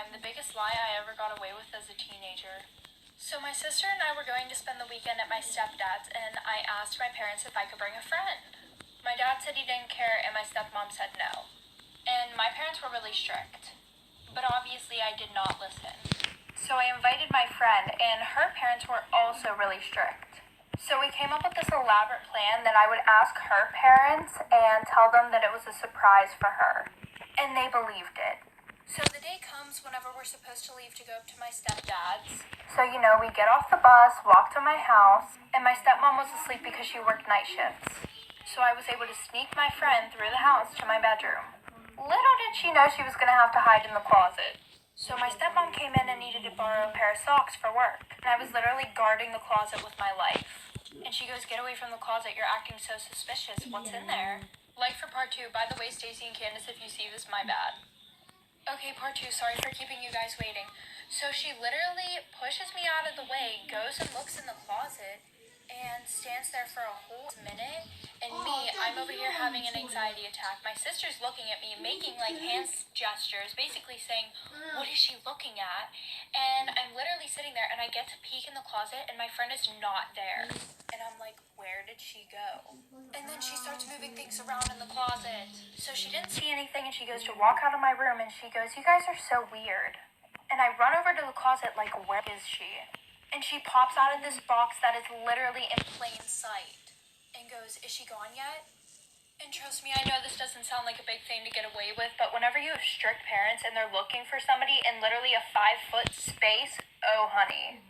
time, the biggest lie I ever got away with as a teenager. So my sister and I were going to spend the weekend at my stepdad's, and I asked my parents if I could bring a friend. My dad said he didn't care, and my stepmom said no. And my parents were really strict. But obviously I did not listen. So I invited my friend, and her parents were also really strict. So we came up with this elaborate plan that I would ask her parents and tell them that it was a surprise for her. And they believed it. So the day comes whenever we're supposed to leave to go up to my stepdad's. So, we get off the bus, walk to my house, and my stepmom was asleep because she worked night shifts. So I was able to sneak my friend through the house to my bedroom. Little did she know she was going to have to hide in the closet. So my stepmom came in and needed to borrow a pair of socks for work. And I was literally guarding the closet with my life. And she goes, "Get away from the closet, you're acting so suspicious. What's in there?" Like for part 2, by the way, Stacy and Candace, if you see this, my bad. Okay, part 2, sorry for keeping you guys waiting. So she literally pushes me out of the way, goes and looks in the closet, and stands there for a whole minute. And me, I'm over here having an anxiety attack. My sister's looking at me, making like hand gestures, basically saying, "What is she looking at?" And I'm literally sitting there, and I get to peek in the closet, and my friend is not there. And I'm like, where did she go? And then she starts moving things around in the closet. So she didn't see anything, and she goes to walk out of my room, and she goes, "You guys are so weird." And I run over to the closet like, where is she? And she pops out of this box that is literally in plain sight and goes, "Is she gone yet?" And trust me, I know this doesn't sound like a big thing to get away with, but whenever you have strict parents and they're looking for somebody in literally a 5-foot space, oh honey,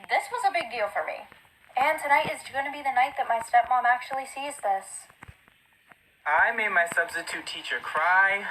this was a big deal for me. And tonight is going to be the night that my stepmom actually sees this. I made my substitute teacher cry.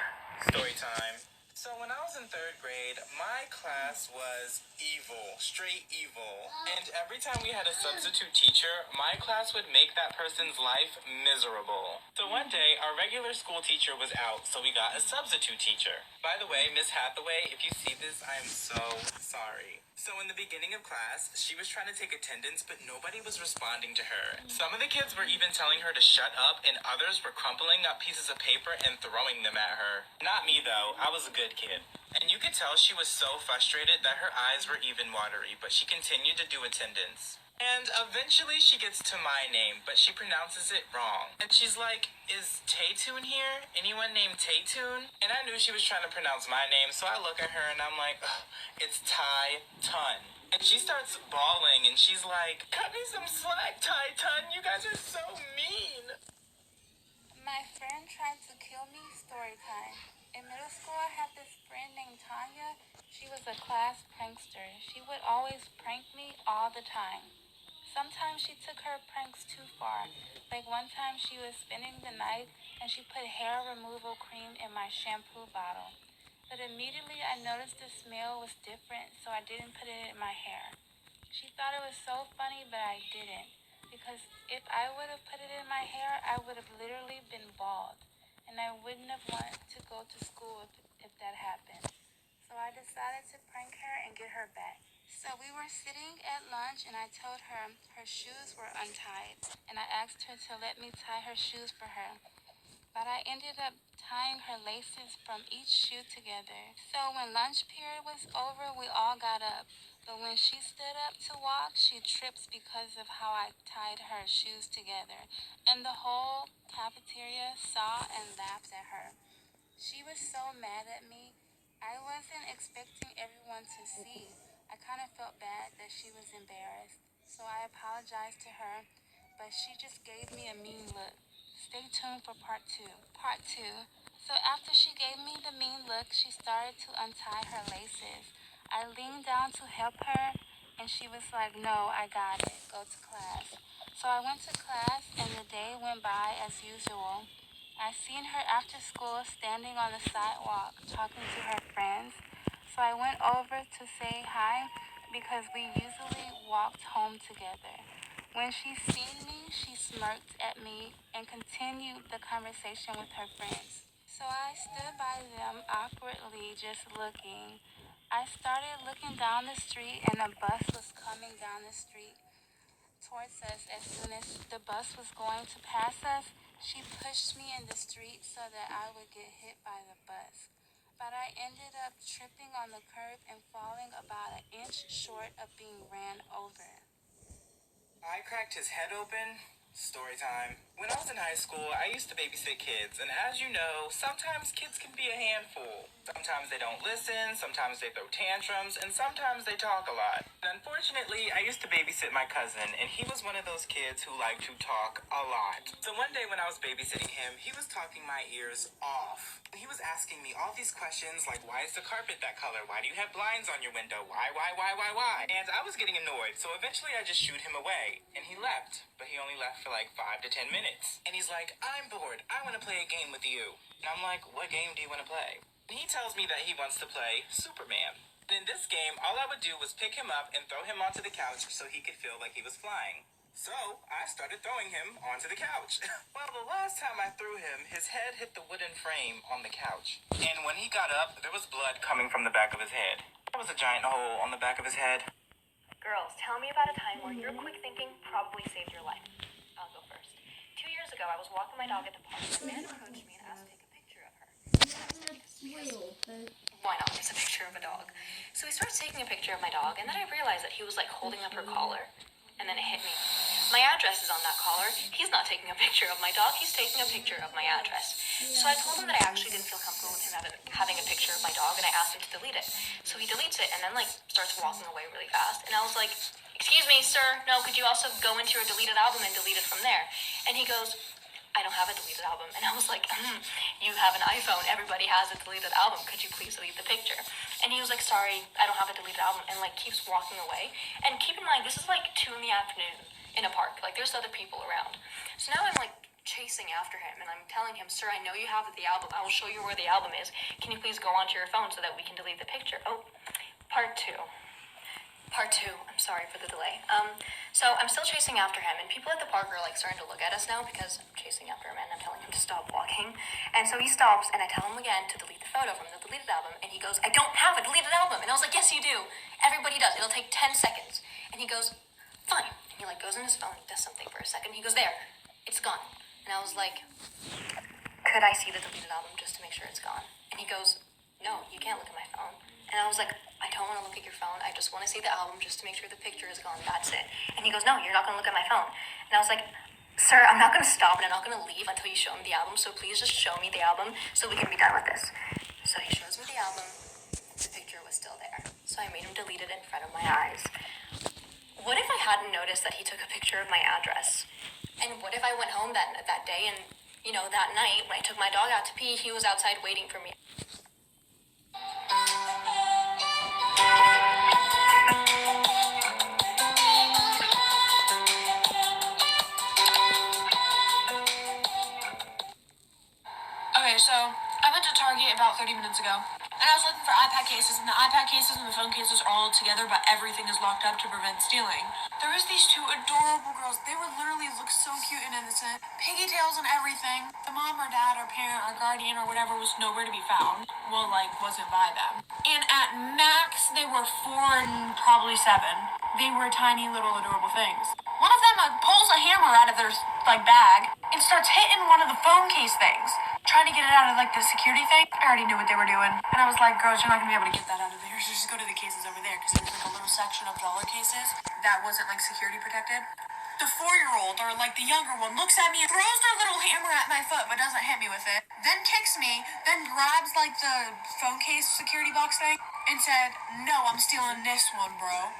Story time. So when I was in 3rd grade, my class was evil, straight evil. And every time we had a substitute teacher, my class would make that person's life miserable. So one day, our regular school teacher was out, so we got a substitute teacher. By the way, Miss Hathaway, if you see this, I am so sorry. So in the beginning of class, she was trying to take attendance, but nobody was responding to her. Some of the kids were even telling her to shut up, and others were crumpling up pieces of paper and throwing them at her. Not me though, I was a good kid. And you could tell she was so frustrated that her eyes were even watery, but she continued to do attendance. And eventually she gets to my name, but she pronounces it wrong. And she's like, "Is Taytoon here? Anyone named Taytoon?" And I knew she was trying to pronounce my name, so I look at her and I'm like, "Ugh, it's Tai Tun." And she starts bawling and she's like, "Cut me some slack, Tai Tun. You guys are so mean." My friend tried to kill me, story time. In middle school, I had this friend named Tanya. She was a class prankster. She would always prank me all the time. Sometimes she took her pranks too far. Like one time she was spending the night and she put hair removal cream in my shampoo bottle. But immediately I noticed the smell was different, so I didn't put it in my hair. She thought it was so funny, but I didn't. Because if I would have put it in my hair, I would have literally been bald. And I wouldn't have wanted to go to school if that happened. So I decided to prank her and get her back. So we were sitting at lunch and I told her her shoes were untied. And I asked her to let me tie her shoes for her. But I ended up tying her laces from each shoe together. So when lunch period was over, we all got up. But when she stood up to walk, she trips because of how I tied her shoes together. And the whole cafeteria saw and laughed at her. She was so mad at me. I wasn't expecting everyone to see. I kind of felt bad that she was embarrassed. So I apologized to her, but she just gave me a mean look. Stay tuned for part 2. Part 2. So after she gave me the mean look, she started to untie her laces. I leaned down to help her, and she was like, "No, I got it. Go to class." So I went to class, and the day went by as usual. I seen her after school standing on the sidewalk talking to her friends. So I went over to say hi because we usually walked home together. When she seen me, she smirked at me and continued the conversation with her friends. So I stood by them awkwardly just looking. I started looking down the street and a bus was coming down the street towards us. As soon as the bus was going to pass us, she pushed me in the street so that I would get hit by the bus. but I ended up tripping on the curb and falling about an inch short of being ran over. I cracked his head open. Story time. When I was in high school, I used to babysit kids, and as you know, sometimes kids can be a handful. Sometimes they don't listen, sometimes they throw tantrums, and sometimes they talk a lot. And unfortunately, I used to babysit my cousin, and he was one of those kids who liked to talk a lot. So one day when I was babysitting him, he was talking my ears off. He was asking me all these questions like, why is the carpet that color? Why do you have blinds on your window? Why? And I was getting annoyed, so eventually I just shooed him away. And he left, but he only left for like 5 to 10 minutes. And he's like, I'm bored. I want to play a game with you. And I'm like, what game do you want to play? And he tells me that he wants to play Superman. And in this game, all I would do was pick him up and throw him onto the couch so he could feel like he was flying. So, I started throwing him onto the couch. Well, the last time I threw him, his head hit the wooden frame on the couch. And when he got up, there was blood coming from the back of his head. There was a giant hole on the back of his head. Girls, tell me about a time where your quick thinking probably saved your life. I'll go first. 2 years ago, I was walking my dog at the park. A man approached me and asked to take a picture of her. Why not? It's a picture of a dog. So he starts taking a picture of my dog, and then I realized that he was like holding up her collar. And then it hit me. My address is on that collar. He's not taking a picture of my dog. He's taking a picture of my address. So I told him that I actually didn't feel comfortable with him having a picture of my dog, and I asked him to delete it. So he deletes it and then like starts walking away really fast. And I was like, "Excuse me, sir. No, could you also go into your deleted album and delete it from there?" And he goes, "I don't have a deleted album." And I was like, "You have an iPhone. Everybody has a deleted album. Could you please delete the picture?" And he was like, "Sorry, I don't have a deleted album," and like keeps walking away. And keep in mind, this is like 2 p.m. in a park. Like there's other people around. So now I'm like chasing after him and I'm telling him, "Sir, I know you have the album. I will show you where the album is. Can you please go onto your phone so that we can delete the picture?" Oh, part two. I'm sorry for the delay. So I'm still chasing after him, and people at the park are like starting to look at us now because I'm chasing after him and I'm telling him to stop walking. And so he stops, and I tell him again to delete the photo from the deleted album, and he goes, "I don't have a deleted album." And I was like, "Yes, you do. Everybody does. It'll take 10 seconds. And he goes, "Fine." And he like goes on his phone, does something for a second. He goes, "There, it's gone." And I was like, "Could I see the deleted album just to make sure it's gone?" And he goes, "No, you can't look at my phone." And I was like, "I don't want to look at your phone. I just want to see the album just to make sure the picture is gone. That's it." And he goes, "No, you're not going to look at my phone." And I was like, "Sir, I'm not going to stop and I'm not going to leave until you show me the album. So please just show me the album so we can be done with this." So he shows me the album. The picture was still there. So I made him delete it in front of my eyes. What if I hadn't noticed that he took a picture of my address? And what if I went home that day and, that night when I took my dog out to pee, he was outside waiting for me? Okay, so I went to Target about 30 minutes ago, and I was looking for iPad cases, and the iPad cases and the phone cases are all together, but everything is locked up to prevent stealing. There was these 2 adorable girls. They would literally look so cute and innocent. Pigtails and everything. The mom or dad or parent or guardian or whatever was nowhere to be found. Well, wasn't by them. And at max, they were 4 and probably 7. They were tiny little adorable things. One of them pulls a hammer out of their bag and starts hitting one of the phone case things, trying to get it out of the security thing. I already knew what they were doing, and I was like, "Girls, you're not gonna be able to get that out of there. So just go to the cases over there," because there's a little section of dollar cases that wasn't security protected. The 4-year-old or the younger one looks at me and throws their little hammer at my foot, but doesn't hit me with it. Then kicks me, then grabs the phone case security box thing and said, "No, I'm stealing this one, bro."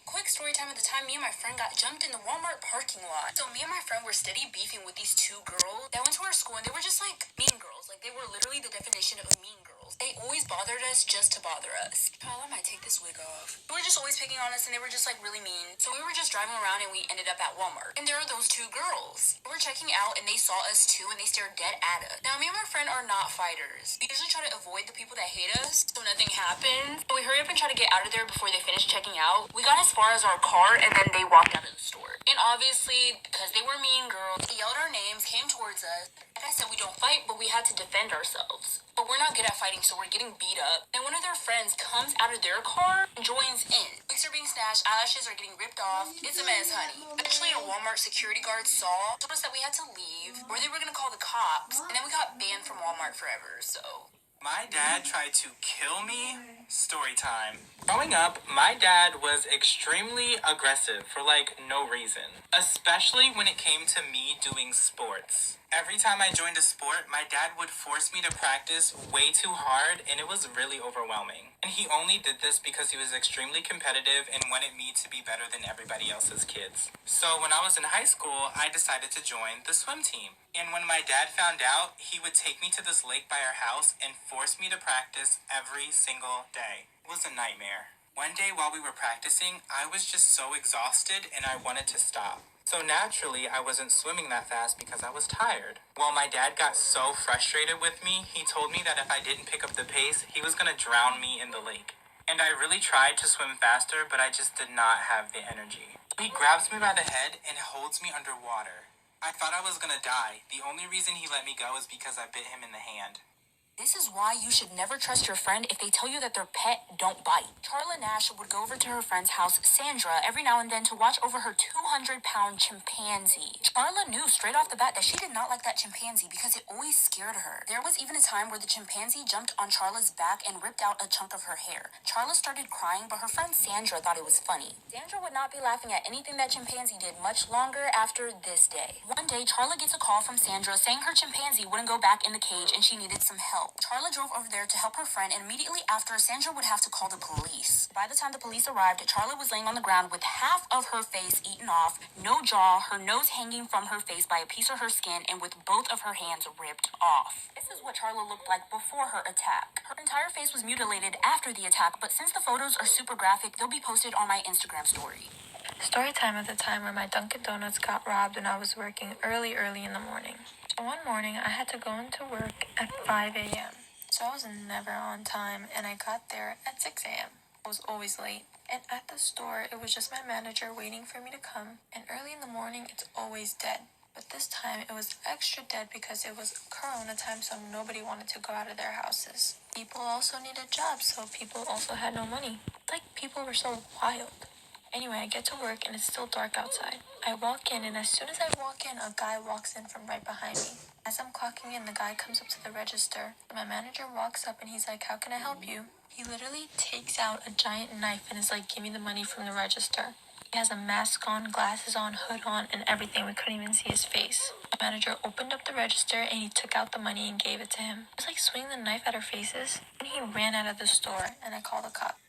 Quick story time. At the time, me and my friend got jumped in the Walmart parking lot. So me and my friend were steady beefing with these 2 girls that went to our school, and they were just mean girls. They were literally the definition of mean girls. They always bothered us just to bother us. Oh, I might take this wig off. They were just always picking on us, and they were just really mean. So we were just driving around, and we ended up at Walmart. And there are those 2 girls. We were checking out, and they saw us too, and they stared dead at us. Now, me and my friend are not fighters. We usually try to avoid the people that hate us, so nothing happens. But we hurry up and try to get out of there before they finish checking out. We got as far as our car, and then they walked out of the store. And obviously, because they were mean girls, they yelled our names, came towards us. Like I said, we don't fight, but we had to defend ourselves. But we're not good at fighting, so we're getting beat up. And one of their friends comes out of their car and joins in. Wigs are being snatched, eyelashes are getting ripped off. It's a mess, honey. Eventually, a Walmart security guard told us that we had to leave, or they were going to call the cops. And then we got banned from Walmart forever, so My dad tried to kill me. Story time. Growing up, my dad was extremely aggressive for no reason, especially when it came to me doing sports. Every time I joined a sport, my dad would force me to practice way too hard, and it was really overwhelming. And he only did this because he was extremely competitive and wanted me to be better than everybody else's kids. So when I was in high school, I decided to join the swim team. And when my dad found out, he would take me to this lake by our house and force me to practice every single day. It was a nightmare. One day while we were practicing, I was just so exhausted and I wanted to stop. So naturally, I wasn't swimming that fast because I was tired. Well, my dad got so frustrated with me, he told me that if I didn't pick up the pace, he was gonna drown me in the lake. And I really tried to swim faster, but I just did not have the energy. He grabs me by the head and holds me underwater. I thought I was gonna die. The only reason he let me go is because I bit him in the hand. This is why you should never trust your friend if they tell you that their pet don't bite. Charla Nash would go over to her friend's house, Sandra, every now and then to watch over her 200-pound chimpanzee. Charla knew straight off the bat that she did not like that chimpanzee because it always scared her. There was even a time where the chimpanzee jumped on Charla's back and ripped out a chunk of her hair. Charla started crying, but her friend Sandra thought it was funny. Sandra would not be laughing at anything that chimpanzee did much longer after this day. One day, Charla gets a call from Sandra saying her chimpanzee wouldn't go back in the cage and she needed some help. Charla drove over there to help her friend, and immediately after, Sandra would have to call the police. By the time the police arrived, Charla was laying on the ground with half of her face eaten off, no jaw, her nose hanging from her face by a piece of her skin, and with both of her hands ripped off. This is what Charla looked like before her attack. Her entire face was mutilated after the attack, but since the photos are super graphic, they'll be posted on my Instagram story. Story time at the time where my Dunkin' Donuts got robbed when I was working early in the morning. So one morning, I had to go into work at 5 a.m. So I was never on time, and I got there at 6 a.m. I was always late. And at the store, it was just my manager waiting for me to come. And early in the morning, it's always dead. But this time, it was extra dead because it was Corona time, so nobody wanted to go out of their houses. People also needed jobs, so people also had no money. It's like people were so wild. Anyway, I get to work and it's still dark outside. I walk in, and as soon as I walk in, a guy walks in from right behind me. As I'm clocking in, the guy comes up to the register. My manager walks up and he's like, "How can I help you?" He literally takes out a giant knife and is like, "Give me the money from the register." He has a mask on, glasses on, hood on, and everything. We couldn't even see his face. My manager opened up the register and he took out the money and gave it to him. It was like swinging the knife at our faces. And he ran out of the store, and I called the cop.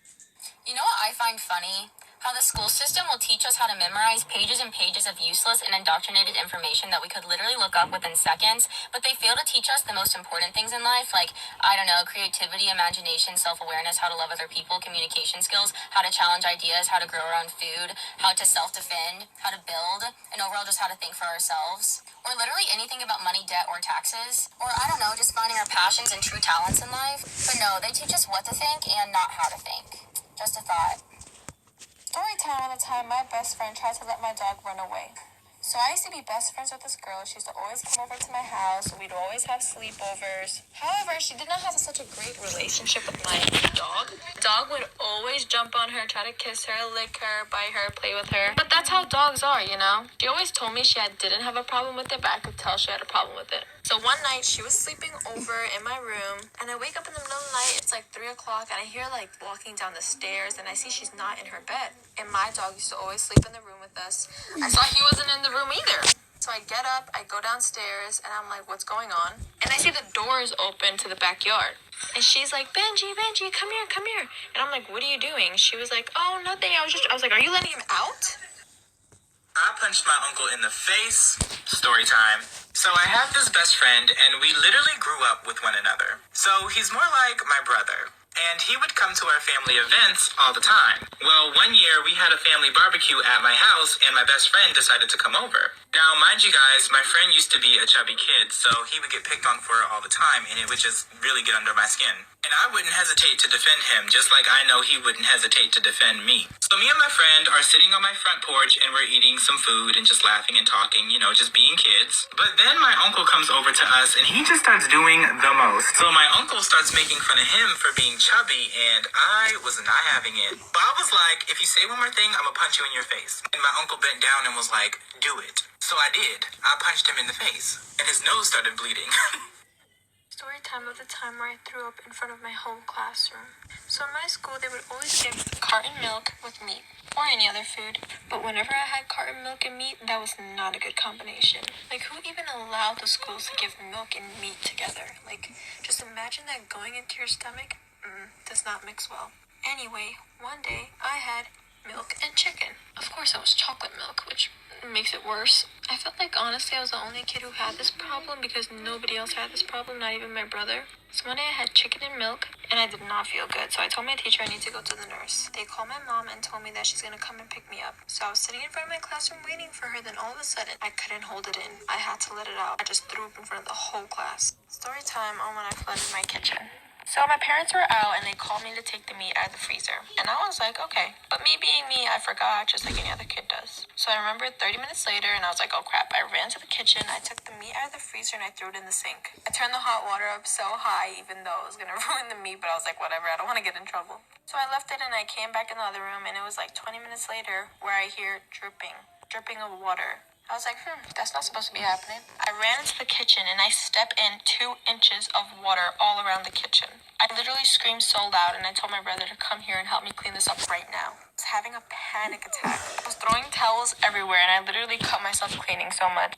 You know what I find funny? How the school system will teach us how to memorize pages and pages of useless and indoctrinated information that we could literally look up within seconds, but they fail to teach us the most important things in life, like, I don't know, creativity, imagination, self-awareness, how to love other people, communication skills, how to challenge ideas, how to grow our own food, how to self-defend, how to build, and overall just how to think for ourselves. Or literally anything about money, debt, or taxes. Or, I don't know, just finding our passions and true talents in life. But no, they teach us what to think and not how to think. Just a thought. Story time at a time my best friend tried to let my dog run away. So I used to be best friends with this girl. She used to always come over to my house. We'd always have sleepovers. However, she did not have such a great relationship with my dog. Dog would always jump on her, try to kiss her, lick her, bite her, play with her. But that's how dogs are, you know? She always told me didn't have a problem with it, but I could tell she had a problem with it. So one night, she was sleeping over in my room, and I wake up in the middle of the night. It's like 3 o'clock, and I hear walking down the stairs, and I see she's not in her bed. And my dog used to always sleep in the room with us. I saw he wasn't in the room either. So I get up, I go downstairs, and I'm like, "What's going on?" And I see the doors open to the backyard. And she's like, Benji, come here. And I'm like, "What are you doing?" She was like, "Oh, nothing. I was like, "Are you letting him out?" I punched my uncle in the face. Story time. So I have this best friend, and we literally grew up with one another. So he's more like my brother. And he would come to our family events all the time. Well, one year we had a family barbecue at my house, and my best friend decided to come over. Now, mind you guys, my friend used to be a chubby kid, so he would get picked on for it all the time, and it would just really get under my skin. And I wouldn't hesitate to defend him, just like I know he wouldn't hesitate to defend me. So me and my friend are sitting on my front porch, and we're eating some food and just laughing and talking, just being kids. But then my uncle comes over to us, and he just starts doing the most. So my uncle starts making fun of him for being chubby, and I was not having it. But I was like, "If you say one more thing, I'm gonna punch you in your face." And my uncle bent down and was like, "Do it." So I did. I punched him in the face, and his nose started bleeding. story time of the time where I threw up in front of my whole classroom. So in my school, they would always give carton milk with meat or any other food. But whenever I had carton milk and meat, that was not a good combination. Like, who even allowed the schools to give milk and meat together? Like, just imagine that going into your stomach does not mix well. Anyway, one day I had milk and chicken. Of course, it was chocolate milk, which makes it worse. I felt like, honestly, I was the only kid who had this problem because nobody else had this problem, not even my brother. So one day I had chicken and milk, and I did not feel good. So I told my teacher I need to go to the nurse. They called my mom and told me that she's gonna come and pick me up. So I was sitting in front of my classroom waiting for her. Then all of a sudden, I couldn't hold it in. I had to let it out. I just threw up in front of the whole class. Story time on when I flooded my kitchen. So my parents were out and they called me to take the meat out of the freezer. And I was like, okay. But me being me, I forgot just like any other kid does. So I remembered 30 minutes later and I was like, oh crap. I ran to the kitchen, I took the meat out of the freezer and I threw it in the sink. I turned the hot water up so high even though it was gonna ruin the meat, but I was like, whatever, I don't want to get in trouble. So I left it and I came back in the other room and it was like 20 minutes later where I hear dripping of water. I was like, that's not supposed to be happening. I ran into the kitchen and I stepped in 2 inches of water all around the kitchen. I literally screamed so loud and I told my brother to come here and help me clean this up right now. I was having a panic attack. I was throwing towels everywhere and I literally cut myself cleaning so much.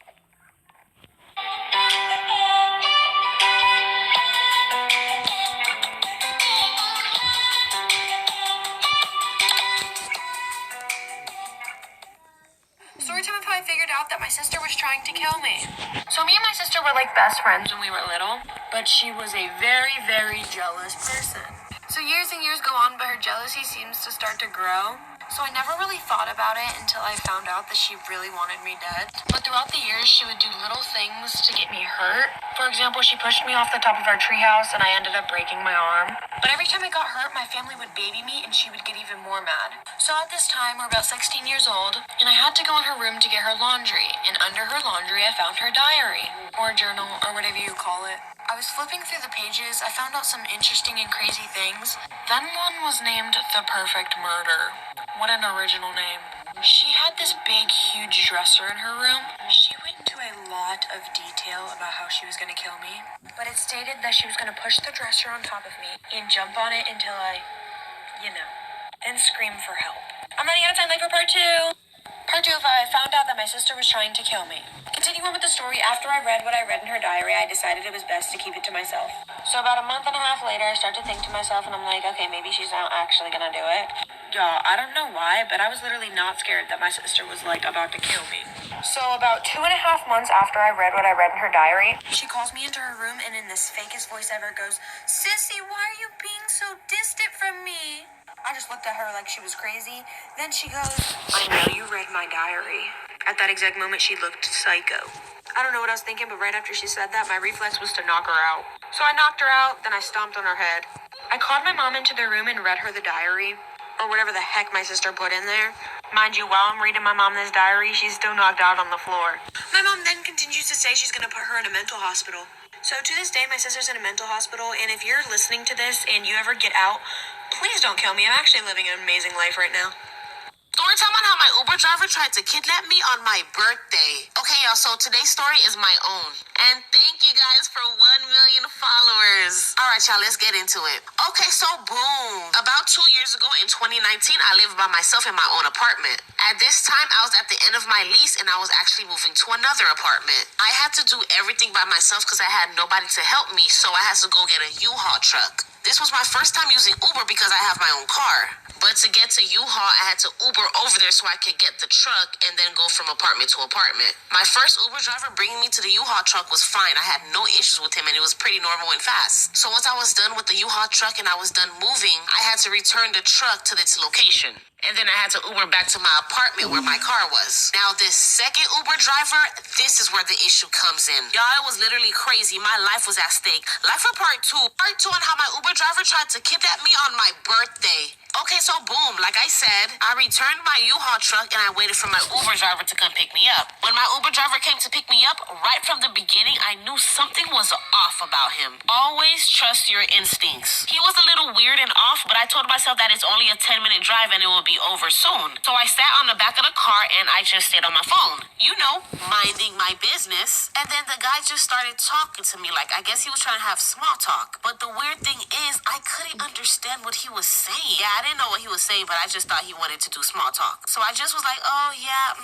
Story time of how I figured out that my sister was trying to kill me. So me and my sister were like best friends when we were little, but she was a very, very jealous person. So years and years go on, but her jealousy seems to start to grow. So I never really thought about it until I found out that she really wanted me dead. But throughout the years, she would do little things to get me hurt. For example, she pushed me off the top of our treehouse and I ended up breaking my arm. But every time I got hurt, my family would baby me and she would get even more mad. So at this time, we're about 16 years old, and I had to go in her room to get her laundry. And under her laundry, I found her diary, or journal, or whatever you call it. I was flipping through the pages, I found out some interesting and crazy things. Then one was named The Perfect Murder. What an original name. She had this big, huge dresser in her room. She went into a lot of detail about how she was going to kill me. But it stated that she was going to push the dresser on top of me and jump on it until I, and scream for help. I'm running out of time, like for part 2. Part 2 of I found out that my sister was trying to kill me. Continuing with the story, after I read what I read in her diary, I decided it was best to keep it to myself. So about a month and a half later, I start to think to myself, and I'm like, okay, maybe she's not actually gonna do it. Y'all, I don't know why, but I was literally not scared that my sister was, like, about to kill me. So about 2.5 months after I read what I read in her diary, she calls me into her room and in this fakest voice ever goes, Sissy, why are you being so distant from me? I just looked at her like she was crazy. Then she goes, I know you read my diary. At that exact moment, she looked psycho. I don't know what I was thinking, but right after she said that, my reflex was to knock her out. So I knocked her out, then I stomped on her head. I called my mom into the room and read her the diary, or whatever the heck my sister put in there. Mind you, while I'm reading my mom this diary, she's still knocked out on the floor. My mom then continues to say she's gonna put her in a mental hospital. So to this day, my sister's in a mental hospital, and if you're listening to this and you ever get out, please don't kill me. I'm actually living an amazing life right now. Story time on how my Uber driver tried to kidnap me on my birthday. Okay, y'all, so today's story is my own. And thank you guys for 1 million followers. All right, y'all, let's get into it. Okay, so boom. About 2 years ago in 2019, I lived by myself in my own apartment. At this time, I was at the end of my lease and I was actually moving to another apartment. I had to do everything by myself because I had nobody to help me, so I had to go get a U-Haul truck. This was my first time using Uber because I have my own car. But to get to U-Haul, I had to Uber over there so I could get the truck and then go from apartment to apartment. My first Uber driver bringing me to the U-Haul truck was fine. I had no issues with him and it was pretty normal and fast. So once I was done with the U-Haul truck and I was done moving, I had to return the truck to its location. And then I had to Uber back to my apartment where my car was. Now this second Uber driver, this is where the issue comes in. Y'all, it was literally crazy. My life was at stake. Life for part 2. Part 2 on how my Uber driver tried to kidnap me on my birthday. Okay, so boom, like I said, I returned my U-Haul truck and I waited for my Uber driver to come pick me up. When my Uber driver came to pick me up, right from the beginning, I knew something was off about him. Always trust your instincts. He was a little weird and off, but I told myself that it's only a 10-minute drive and it will be over soon. So I sat on the back of the car and I just stayed on my phone. You know, minding my business. And then the guy just started talking to me like I guess he was trying to have small talk. But the weird thing is, I couldn't understand what he was saying. Yeah, I didn't know what he was saying, but I just thought he wanted to do small talk. So I just was like, oh, yeah,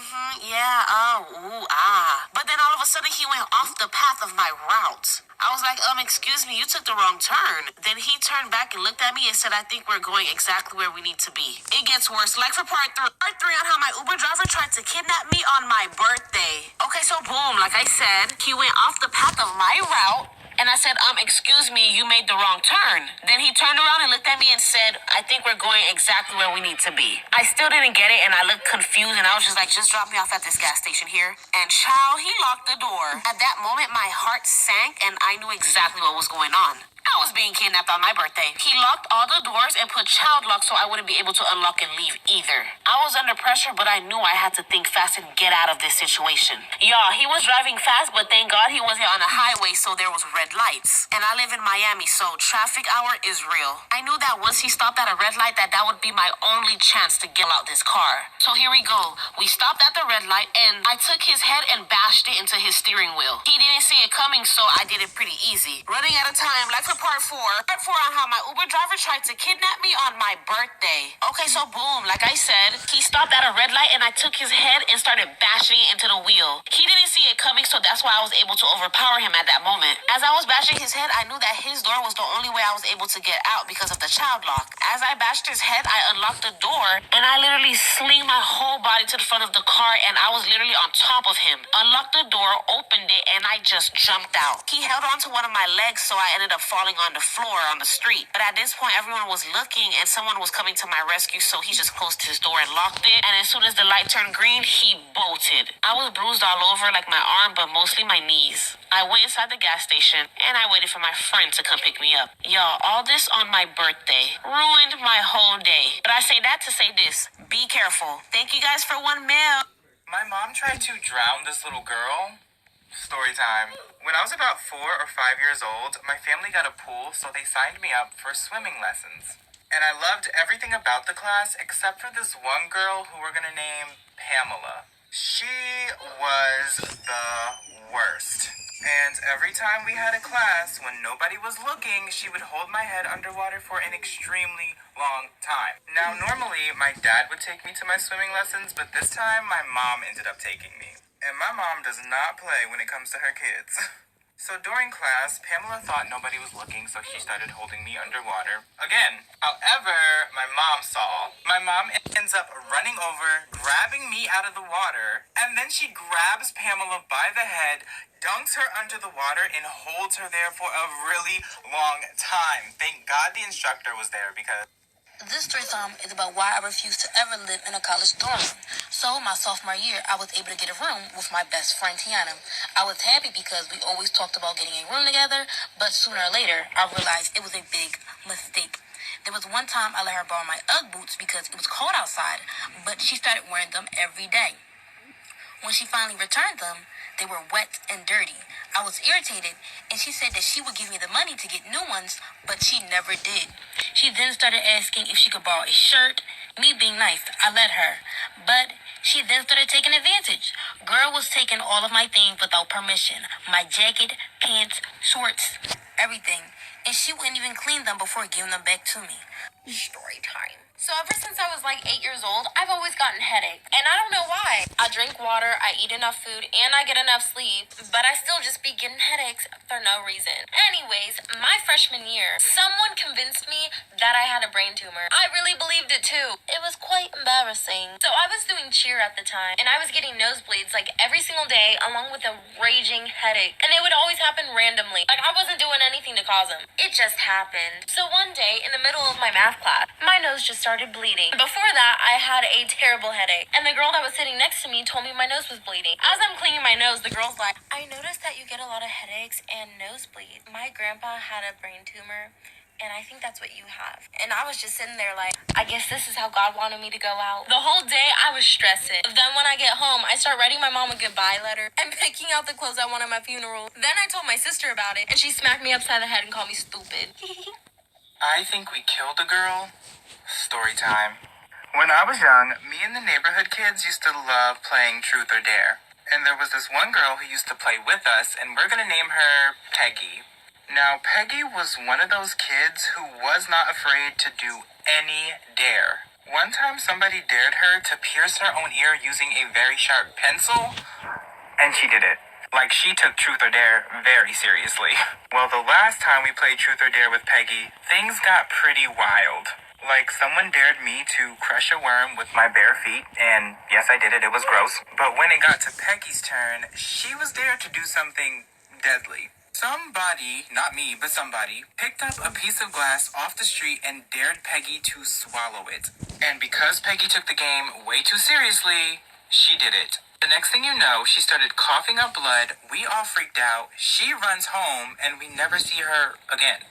yeah, oh, ooh, ah. But then all of a sudden, he went off the path of my route. I was like, excuse me, you took the wrong turn. Then he turned back and looked at me and said, I think we're going exactly where we need to be. It gets worse. Like for part three on how my Uber driver tried to kidnap me on my birthday. Okay, so boom, like I said, he went off the path of my route. And I said, excuse me, you made the wrong turn. Then he turned around and looked at me and said, I think we're going exactly where we need to be. I still didn't get it and I looked confused and I was just like, just drop me off at this gas station here. And child, he locked the door. At that moment, my heart sank and I knew exactly what was going on. I was being kidnapped on my birthday. He locked all the doors and put child lock so I wouldn't be able to unlock and leave either. I was under pressure, but I knew I had to think fast and get out of this situation. Y'all, he was driving fast, but thank God he wasn't on the highway, so there was red lights. And I live in Miami, so traffic hour is real. I knew that once he stopped at a red light, that would be my only chance to get out this car. So here we go. We stopped at the red light, and I took his head and bashed it into his steering wheel. He didn't see it coming, so I did it pretty easy. Running out of time, like for part four on how my Uber driver tried to kidnap me on my birthday. Okay, so boom, like I said, he stopped at a red light and I took his head and started bashing it into the wheel. He didn't see it coming, so that's why I was able to overpower him at that moment. As I was bashing his head, I knew that his door was the only way I was able to get out because of the child lock. As I bashed his head, I unlocked the door and I literally slinged my whole body to the front of the car and I was literally on top of him. Unlocked the door, opened it, and I just jumped out. He held on to one of my legs, so I ended up falling on the floor on the street. But at this point, everyone was looking and someone was coming to my rescue, so he just closed his door and locked it. And as soon as the light turned green, he bolted. I was bruised all over, like my arm, but mostly my knees. I went inside the gas station and I waited for my friend to come pick me up. Y'all, all this on my birthday ruined my whole day. But I say that to say this: be careful. Thank you guys for 1 mil. My mom tried to drown this little girl. Story time. When I was about 4 or 5 years old, my family got a pool, so they signed me up for swimming lessons. And I loved everything about the class except for this one girl who we're gonna name Pamela. She was the worst. And every time we had a class, when nobody was looking, she would hold my head underwater for an extremely long time. Now, normally, my dad would take me to my swimming lessons, but this time, my mom ended up taking me. And my mom does not play when it comes to her kids. So during class, Pamela thought nobody was looking, so she started holding me underwater again. However, my mom saw. My mom ends up running over, grabbing me out of the water, and then she grabs Pamela by the head, dunks her under the water, and holds her there for a really long time. Thank God the instructor was there because... This story time is about why I refused to ever live in a college dorm room. So, my sophomore year, I was able to get a room with my best friend, Tiana. I was happy because we always talked about getting a room together, but sooner or later, I realized it was a big mistake. There was one time I let her borrow my Ugg boots because it was cold outside, but she started wearing them every day. When she finally returned them, they were wet and dirty. I was irritated, and she said that she would give me the money to get new ones, but she never did. She then started asking if she could borrow a shirt. Me being nice, I let her. But she then started taking advantage. Girl was taking all of my things without permission. My jacket, pants, shorts, everything. And she wouldn't even clean them before giving them back to me. Story time. So ever since I was like 8 years old, I've always gotten headaches. And I don't know why. I drink water, I eat enough food, and I get enough sleep, but I still just be getting headaches for no reason. Anyways, my freshman year, someone convinced me that I had a brain tumor. I really believed it too. It was quite embarrassing. So I was doing cheer at the time, and I was getting nosebleeds like every single day, along with a raging headache. And it would always happen randomly. Like I wasn't doing anything to cause them. It just happened. So one day, in the middle of my math class, my nose just started bleeding. Before that, I had a terrible headache, and the girl that was sitting next to me told me my nose was bleeding. As I'm cleaning my nose, the girl's like, I noticed that you get a lot of headaches and nosebleeds. My grandpa had a brain tumor, And I think that's what you have. And I was just sitting there like, I guess this is how God wanted me to go out. The whole day I was stressing. Then when I get home, I start writing my mom a goodbye letter and picking out the clothes I want at my funeral. Then I told my sister about it and she smacked me upside the head and called me stupid. I think we killed a girl. Story time. When I was young, me and the neighborhood kids used to love playing Truth or Dare. And there was this one girl who used to play with us, and we're gonna name her Peggy. Now, Peggy was one of those kids who was not afraid to do any dare. One time somebody dared her to pierce her own ear using a very sharp pencil, and she did it. Like, she took Truth or Dare very seriously. Well, the last time we played Truth or Dare with Peggy, things got pretty wild. Like, someone dared me to crush a worm with my bare feet, and yes, I did it. It was gross. But when it got to Peggy's turn, she was dared to do something deadly. Somebody, not me, but somebody, picked up a piece of glass off the street and dared Peggy to swallow it. And because Peggy took the game way too seriously, she did it. The next thing you know, she started coughing up blood. We all freaked out. She runs home, and we never see her again.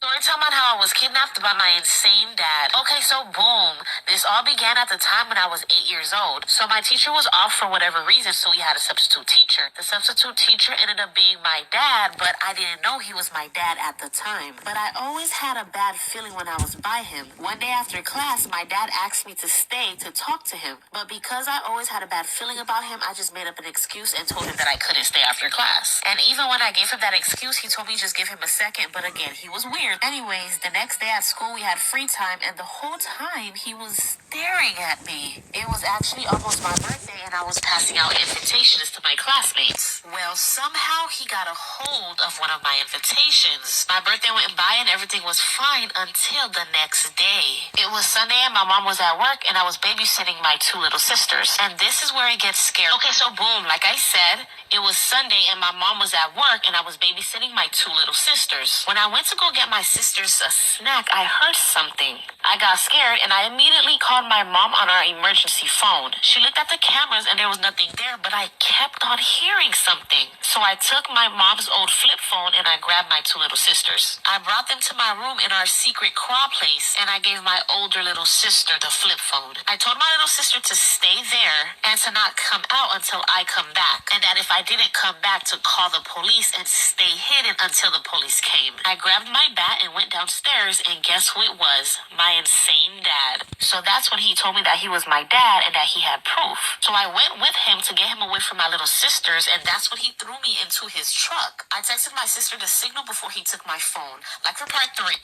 Story time on how I was kidnapped by my insane dad. Okay, so boom. This all began at the time when I was 8 years old. So my teacher was off for whatever reason, so we had a substitute teacher. The substitute teacher ended up being my dad, but I didn't know he was my dad at the time. But I always had a bad feeling when I was by him. One day after class, my dad asked me to stay to talk to him. But because I always had a bad feeling about him, I just made up an excuse and told him that I couldn't stay after class. And even when I gave him that excuse, he told me just give him a second, but again, he was weird. Anyways, the next day at school, we had free time, and the whole time, he was staring at me. It was actually almost my birthday, and I was passing out invitations to my classmates. Well, somehow he got a hold of one of my invitations. My birthday went by, and everything was fine until the next day. It was Sunday, and my mom was at work, and I was babysitting my two little sisters. And this is where it gets scary. Okay, so boom, like I said, it was Sunday, and my mom was at work, and I was babysitting my two little sisters. When I went to go get my sisters a snack, I heard something. I got scared, and I immediately called my mom on our emergency phone. She looked at the cameras, and there was nothing there, but I kept on hearing something. So I took my mom's old flip phone, and I grabbed my two little sisters. I brought them to my room in our secret crawl place, and I gave my older little sister the flip phone. I told my little sister to stay there and to not come out until I come back, and that if I didn't come back, to call the police and stay hidden until the police came. I grabbed my bat and went downstairs, and guess who it was? My insane dad. So that's when he told me that he was my dad and that he had proof. So I went with him to get him away from my little sisters, and that's when he threw me into his truck. I texted my sister the signal before he took my phone, like for part 3.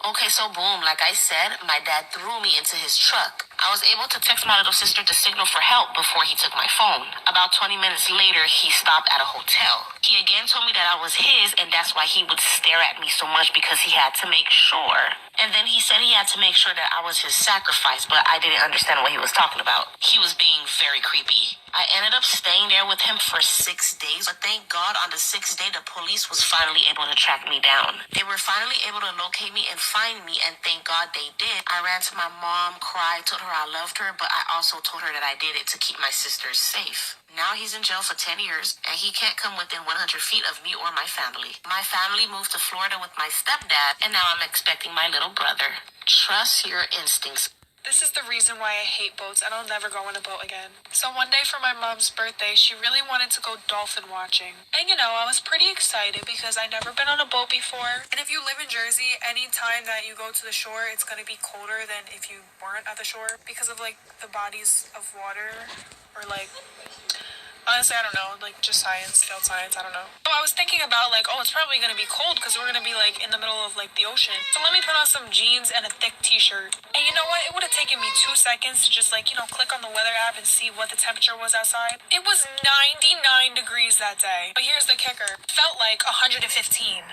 Okay, so boom, like I said, my dad threw me into his truck. I was able to text my little sister the signal for help before he took my phone. About 20 minutes later, he stopped at a hotel. He again told me that I was his, and that's why he would stare at me so much, because he had to make sure. And then he said he had to make sure that I was his sacrifice, but I didn't understand what he was talking about. He was being very creepy. I ended up staying there with him for 6 days, but thank God on the 6th day, the police was finally able to track me down. They were finally able to locate me and find me, and thank God they did. I ran to my mom, cried, told her I loved her, but I also told her that I did it to keep my sisters safe. Now he's in jail for 10 years, and he can't come within 100 feet of me or my family. My family moved to Florida with my stepdad, and now I'm expecting my little brother. Trust your instincts. This is the reason why I hate boats and I'll never go on a boat again. So one day for my mom's birthday, she really wanted to go dolphin watching. And you know, I was pretty excited because I'd never been on a boat before. And if you live in Jersey, any time that you go to the shore, it's gonna be colder than if you weren't at the shore because of like the bodies of water or like... Honestly, I don't know, like, just science, failed science, I don't know. So I was thinking about, like, oh, it's probably gonna be cold because we're gonna be, like, in the middle of, like, the ocean. So let me put on some jeans and a thick t-shirt. And you know what? It would have taken me 2 seconds to just, like, you know, click on the weather app and see what the temperature was outside. It was 99 degrees that day. But here's the kicker. Felt like 115.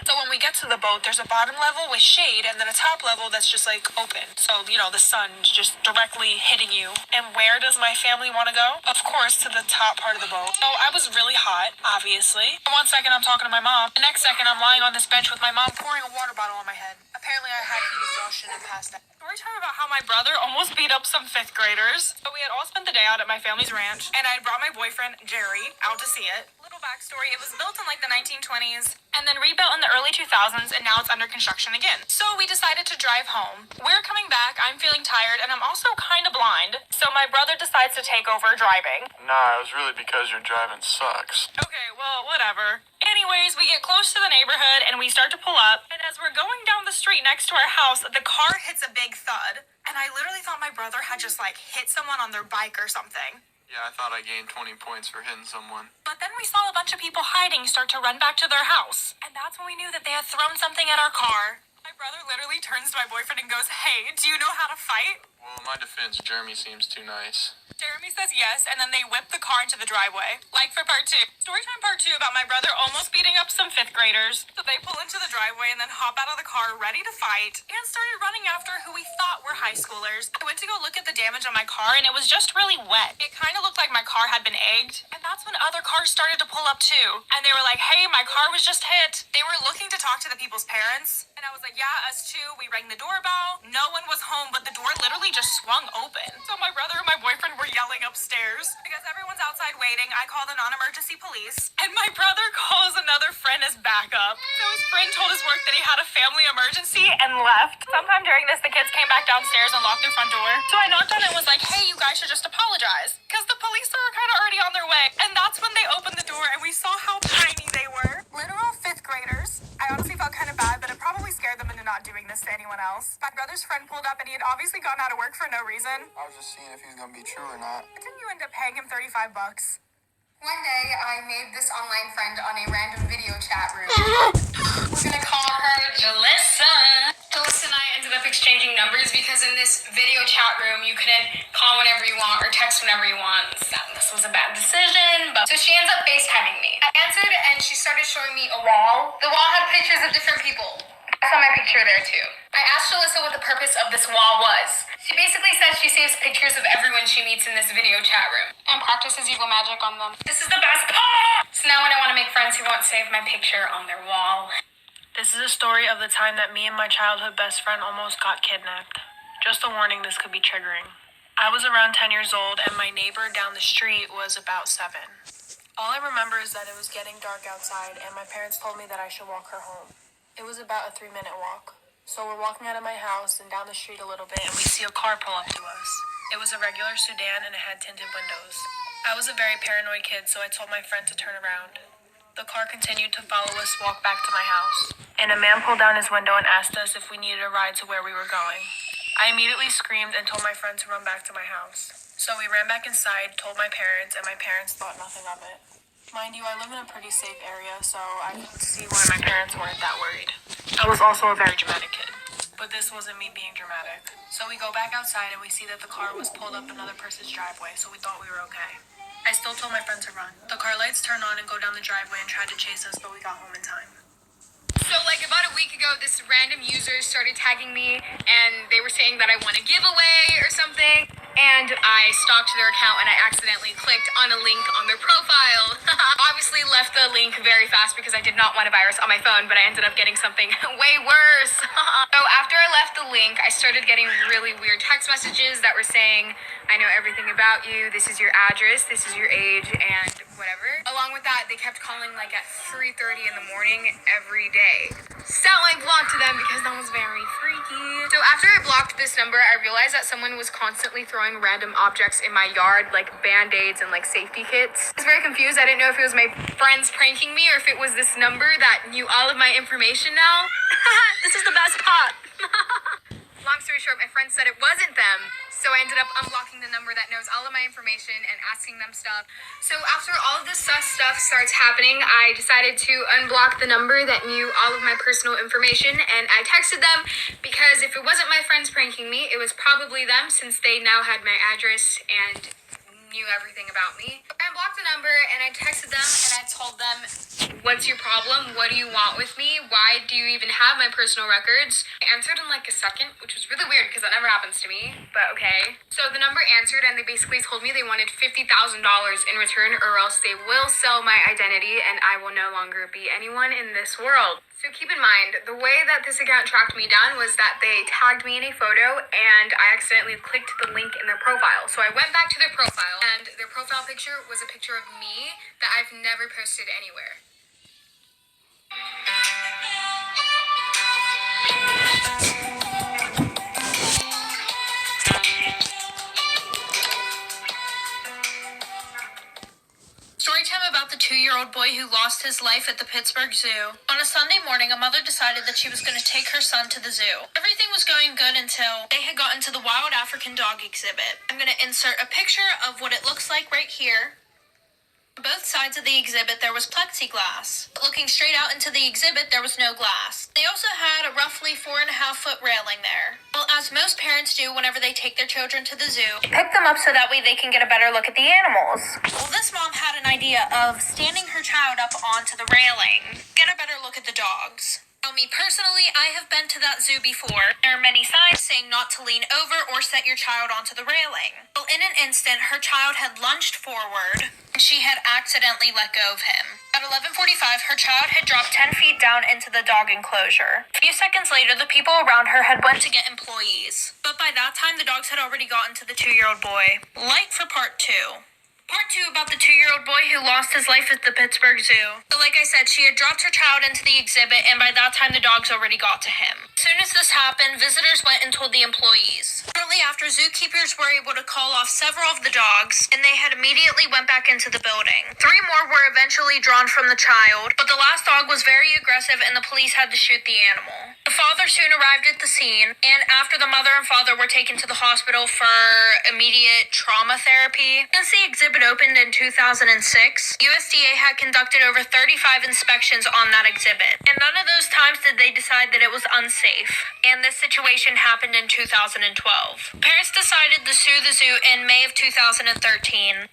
So when we get to the boat, there's a bottom level with shade and then a top level that's just, like, open. So, you know, the sun's just directly hitting you. And where does my family want to go? Of course, to the top part of the boat. So I was really hot, obviously. One second I'm talking to my mom. The next second I'm lying on this bench with my mom pouring a water bottle on my head. Apparently I had heat exhaustion and passed out. Story time about how my brother almost beat up some 5th graders. So we had all spent the day out at my family's ranch, and I had brought my boyfriend, Jerry, out to see it. Little backstory, it was built in like the 1920s, and then rebuilt in the early 2000s, and now it's under construction again. So we decided to drive home. We're coming back, I'm feeling tired, and I'm also kind of blind. So my brother decides to take over driving. Nah, it was really because your driving sucks. Okay, well, whatever. Anyways, we get close to the neighborhood and we start to pull up. And as we're going down the street next to our house, the car hits a big thud. And I literally thought my brother had just like hit someone on their bike or something. Yeah, I thought I gained 20 points for hitting someone. But then we saw a bunch of people hiding start to run back to their house. And that's when we knew that they had thrown something at our car. My brother literally turns to my boyfriend and goes, "Hey, do you know how to fight?" Well, in my defense, Jeremy seems too nice. Jeremy says yes, and then they whip the car into the driveway. Like for part 2. Storytime part 2 about my brother almost beating up some 5th graders. So they pull into the driveway and then hop out of the car ready to fight and started running after who we thought were high schoolers. I went to go look at the damage on my car and it was just really wet. It kind of looked like my car had been egged. And that's when other cars started to pull up too. And they were like, "Hey, my car was just hit." They were looking to talk to the people's parents. And I was like, "Yeah, us too." We rang the doorbell. No one was home, but the door literally just swung open. So my brother and my boyfriend were yelling upstairs. Because everyone's outside waiting, I call the non-emergency police. And my brother calls another friend as backup. So his friend told his work that he had a family emergency and left. Sometime during this, the kids came back downstairs and locked their front door. So I knocked on it and was like, "Hey, you guys should just apologize." Because the police are kind of already on their way. And that's when they opened the door and we saw how tiny they were. Literal 5th graders. I honestly felt kind of bad, but it probably scared them into not doing this to anyone else. My brother's friend pulled up and he had obviously gone out of work for no reason. I was just seeing if he was gonna be true or not. Didn't you end up paying him $35? One day, I made this online friend on a random video chat room. We're gonna call her Jalissa. Jalissa and I ended up exchanging numbers because in this video chat room, you couldn't call whenever you want or text whenever you want. So this was a bad decision, but so she ends up FaceTiming me. I answered and she started showing me a wall. The wall had pictures of different people. I saw my picture there too. I asked Jalissa what the purpose of this wall was. She basically says she saves pictures of everyone she meets in this video chat room. And practices evil magic on them. This is the best part! So now when I want to make friends who won't save my picture on their wall. This is a story of the time that me and my childhood best friend almost got kidnapped. Just a warning, this could be triggering. I was around 10 years old and my neighbor down the street was about 7. All I remember is that it was getting dark outside and my parents told me that I should walk her home. It was about a 3-minute walk. So we're walking out of my house and down the street a little bit and we see a car pull up to us. It was a regular sedan and it had tinted windows. I was a very paranoid kid, so I told my friend to turn around. The car continued to follow us walk back to my house. And a man pulled down his window and asked us if we needed a ride to where we were going. I immediately screamed and told my friend to run back to my house. So we ran back inside, told my parents, and my parents thought nothing of it. Mind you, I live in a pretty safe area, so I could see why my parents weren't that worried. I was also a very dramatic kid, but this wasn't me being dramatic. So we go back outside and we see that the car was pulled up another person's driveway, so we thought we were okay. I still told my friend to run. The car lights turned on and go down the driveway and tried to chase us, but we got home in time. So like about a week ago, this random user started tagging me and they were saying that I won a giveaway or something. And I stalked their account and I accidentally clicked on a link on their profile. Obviously left the link very fast because I did not want a virus on my phone, but I ended up getting something way worse. So after I left the link, I started getting really weird text messages that were saying, "I know everything about you, this is your address, this is your age, and whatever." Along with that, they kept calling like at 3:30 in the morning every day. So I blocked them because that was very freaky. So after I blocked this number, I realized that someone was constantly throwing random objects in my yard, like band-aids and like safety kits. I was very confused. I didn't know if it was my friends pranking me or if it was this number that knew all of my information now. This is the best part. Long story short, my friend said it wasn't them. So I ended up unblocking the number that knows all of my information and asking them stuff. So after all of this stuff starts happening, I decided to unblock the number that knew all of my personal information, and I texted them because if it wasn't my friends pranking me, it was probably them since they now had my address and knew everything about me. I unblocked the number and I texted them and I told them, "What's your problem? What do you want with me? Why do you even have my personal records?" They answered in like a second, which was really weird because that never happens to me, but okay. So the number answered answered and they basically told me they wanted $50,000 in return or else they will sell my identity and I will no longer be anyone in this world. So keep in mind, the way that this account tracked me down was that they tagged me in a photo and I accidentally clicked the link in their profile. So I went back to their profile and their profile picture was a picture of me that I've never posted anywhere. Story time about the 2-year-old boy who lost his life at the Pittsburgh Zoo. On a Sunday morning, a mother decided that she was going to take her son to the zoo. Everything was going good until they had gotten to the wild African dog exhibit. I'm going to insert a picture of what it looks like right here. On both sides of the exhibit, there was plexiglass. But looking straight out into the exhibit, there was no glass. They also had a roughly 4.5-foot railing there. Well, as most parents do whenever they take their children to the zoo, pick them up so that way they can get a better look at the animals. Well, this mom had an idea of standing her child up onto the railing, get a better look at the dogs. Now, me personally, I have been to that zoo before. There are many signs saying not to lean over or set your child onto the railing. Well, in an instant, her child had lunged forward, and she had accidentally let go of him. At 11:45, her child had dropped 10 feet down into the dog enclosure. A few seconds later, the people around her had went to get employees. But by that time, the dogs had already gotten to the 2-year-old boy. Like for part 2. Part 2 about the 2-year-old boy who lost his life at the Pittsburgh Zoo. But like I said, she had dropped her child into the exhibit, and by that time the dogs already got to him. As soon as this happened, visitors went and told the employees. Shortly after, zookeepers were able to call off several of the dogs, and they had immediately went back into the building. 3 more were eventually drawn from the child, but the last dog was very aggressive and the police had to shoot the animal. The father soon arrived at the scene, and after the mother and father were taken to the hospital for immediate trauma therapy. Since the exhibit opened in 2006, USDA had conducted over 35 inspections on that exhibit, and none of those times did they decide that it was unsafe. And this situation happened in 2012. Parents decided to sue the zoo in May of 2013.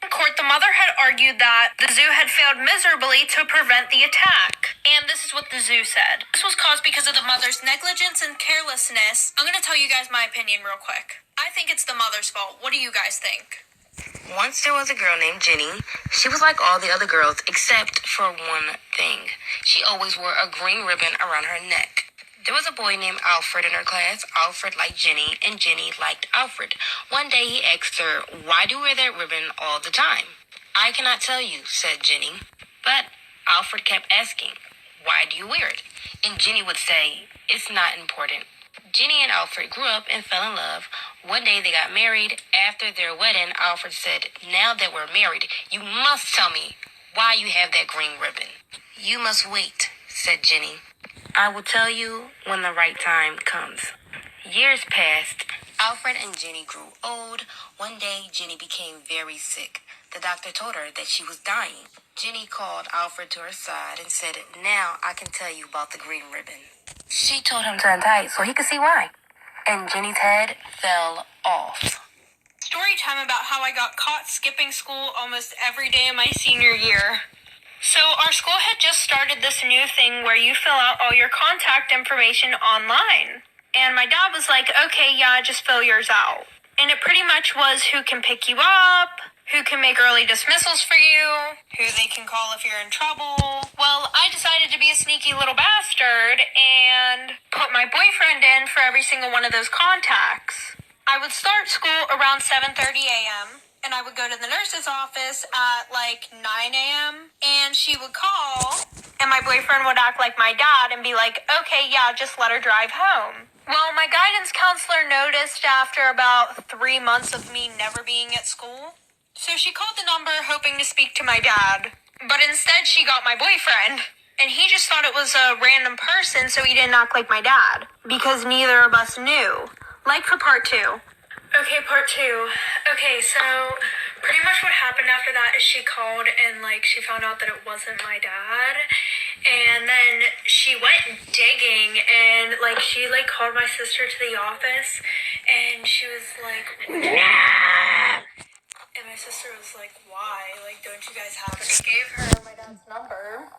In court, the mother had argued that the zoo had failed miserably to prevent the attack. And this is what the zoo said. This was caused because of the mother's negligence and carelessness. I'm going to tell you guys my opinion real quick. I think it's the mother's fault. What do you guys think? Once there was a girl named Jenny. She was like all the other girls except for one thing. She always wore a green ribbon around her neck. There was a boy named Alfred in her class. Alfred liked Jenny, and Jenny liked Alfred. One day he asked her, "Why do you wear that ribbon all the time?" "I cannot tell you," said Jenny. But Alfred kept asking, "Why do you wear it?" And Jenny would say, "It's not important." Jenny and Alfred grew up and fell in love. One day they got married. After their wedding, Alfred said, "Now that we're married, you must tell me why you have that green ribbon." "You must wait," said Jenny. "I will tell you when the right time comes." Years passed. Alfred and Jenny grew old. One day, Jenny became very sick. The doctor told her that she was dying. Jenny called Alfred to her side and said, "Now I can tell you about the green ribbon." She told him to untie it so he could see why. And Jenny's head fell off. Story time about how I got caught skipping school almost every day of my senior year. So our school had just started this new thing where you fill out all your contact information online. And my dad was like, "Okay, yeah, just fill yours out." And it pretty much was who can pick you up, who can make early dismissals for you, who they can call if you're in trouble. Well, I decided to be a sneaky little bastard and put my boyfriend in for every single one of those contacts. I would start school around 7:30 a.m. and I would go to the nurse's office at like 9 a.m. and she would call and my boyfriend would act like my dad and be like, "Okay, yeah, just let her drive home." Well, my guidance counselor noticed after about 3 months of me never being at school. So she called the number hoping to speak to my dad, but instead she got my boyfriend. And he just thought it was a random person, so he didn't act like my dad, because neither of us knew. Like for part 2. Okay, part 2. Okay, so pretty much what happened after that is she called and she found out that it wasn't my dad. And then she went digging and she called my sister to the office and she was like, "Nah." And my sister was like, "Why? Don't you guys have it?" I gave her my dad's number.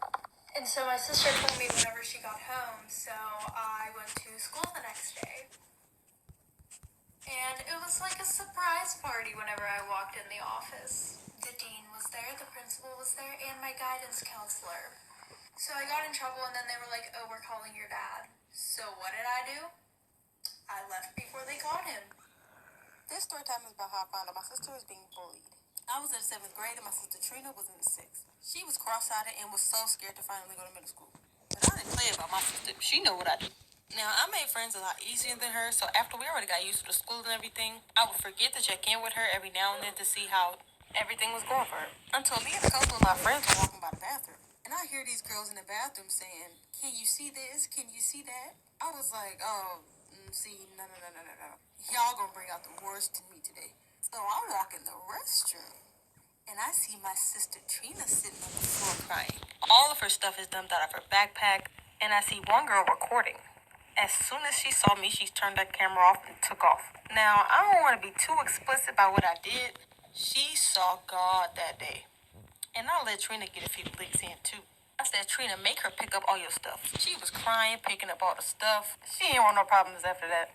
And so my sister told me whenever she got home, so I went to school the next day. And it was like a surprise party whenever I walked in the office. The dean was there, the principal was there, and my guidance counselor. So I got in trouble and then they were like, oh, we're calling your dad. So what did I do? I left before they caught him. This story time is about how I found out my sister was being bullied. I was in the 7th grade and my sister Trina was in the 6th. She was cross-eyed and was so scared to finally go to middle school. But I didn't play about my sister. She know what I do. Now, I made friends a lot easier than her, so after we already got used to the school and everything, I would forget to check in with her every now and then to see how everything was going for her. Until me and a couple of my friends were walking by the bathroom. And I hear these girls in the bathroom saying, can you see this? Can you see that? I was like, oh, no. Y'all gonna bring out the worst in me today. So I walk in the restroom. And I see my sister Trina sitting on the floor crying. All of her stuff is dumped out of her backpack. And I see one girl recording. As soon as she saw me, she turned that camera off and took off. Now, I don't want to be too explicit about what I did. She saw God that day. And I let Trina get a few clicks in, too. I said, Trina, make her pick up all your stuff. She was crying, picking up all the stuff. She ain't want no problems after that.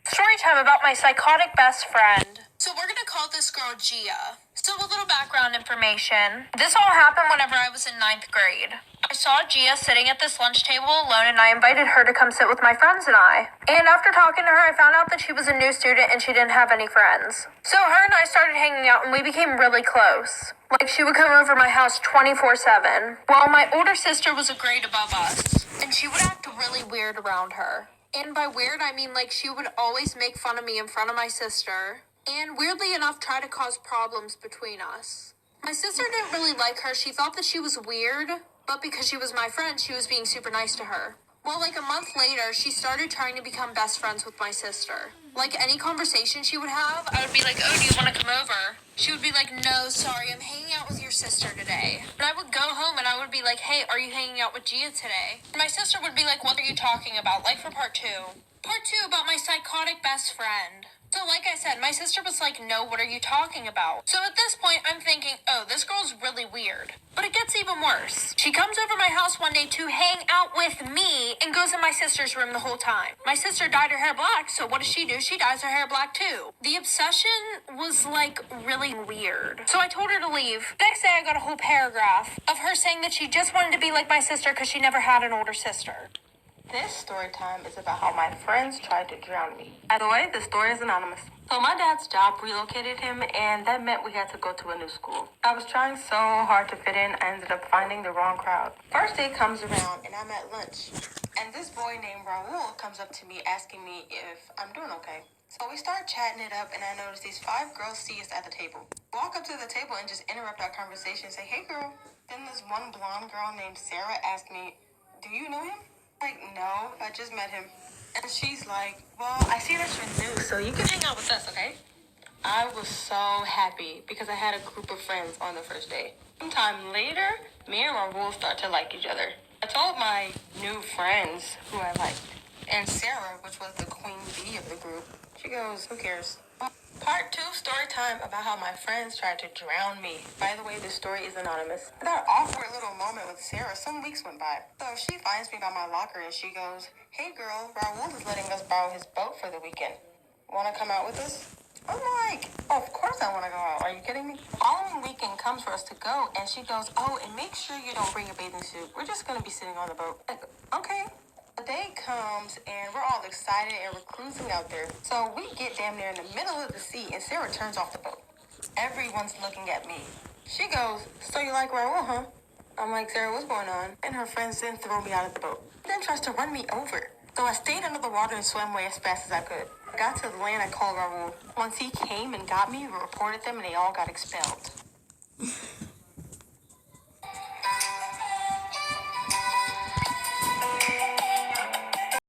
Story time about my psychotic best friend. So we're gonna call this girl Gia. So a little background information. This all happened whenever I was in 9th grade. I saw Gia sitting at this lunch table alone and I invited her to come sit with my friends and I. And after talking to her, I found out that she was a new student and she didn't have any friends. So her and I started hanging out and we became really close. Like she would come over my house 24/7. While my older sister was a grade above us. And she would act really weird around her. And by weird, I mean like she would always make fun of me in front of my sister. And weirdly enough, try to cause problems between us. My sister didn't really like her. She thought that she was weird, but because she was my friend, she was being super nice to her. Well, like a month later, she started trying to become best friends with my sister. Like any conversation she would have, I would be like, oh, do you want to come over? She would be like, no, sorry, I'm hanging out with your sister today. And I would go home and I would be like, hey, are you hanging out with Gia today? And my sister would be like, what are you talking about? Like for part 2. Part 2 about my psychotic best friend. So like I said, my sister was like, no, what are you talking about? So at this point, I'm thinking, oh, this girl's really weird. But it gets even worse. She comes over my house one day to hang out with me and goes in my sister's room the whole time. My sister dyed her hair black, so what does she do? She dyes her hair black too. The obsession was like really weird. So I told her to leave. Next day, I got a whole paragraph of her saying that she just wanted to be like my sister because she never had an older sister. This story time is about how my friends tried to drown me. By the way, the story is anonymous. So my dad's job relocated him, and that meant we had to go to a new school. I was trying so hard to fit in, I ended up finding the wrong crowd. First day comes around, and I'm at lunch. And this boy named Raul comes up to me asking me if I'm doing okay. So we start chatting it up, and I notice these 5 girls see us at the table. Walk up to the table and just interrupt our conversation and say, hey girl. Then this one blonde girl named Sarah asked me, do you know him? Like, no, I just met him. And she's like, well, I see that you're new, so you can hang out with us, okay? I was so happy because I had a group of friends on the first day. Sometime later, me and Raul start to like each other. I told my new friends who I liked. And Sarah, which was the queen bee of the group, she goes, who cares? Part 2, story time about how my friends tried to drown me. By the way, this story is anonymous. That awkward little moment with Sarah, some weeks went by. So she finds me by my locker and she goes, hey girl, Raul is letting us borrow his boat for the weekend. Want to come out with us? I'm like, oh, of course I want to go out. Are you kidding me? Following weekend comes for us to go and she goes, oh, and make sure you don't bring a bathing suit. We're just going to be sitting on the boat. Like, okay. The day comes and we're all excited and we're cruising out there. So we get damn near in the middle of the sea and Sarah turns off the boat. Everyone's looking at me. She goes, so you like Raul, huh? I'm like, Sarah, what's going on? And her friends then throw me out of the boat. Then tries to run me over. So I stayed under the water and swam away as fast as I could. I got to the land, I called Raul. Once he came and got me, we reported them and they all got expelled.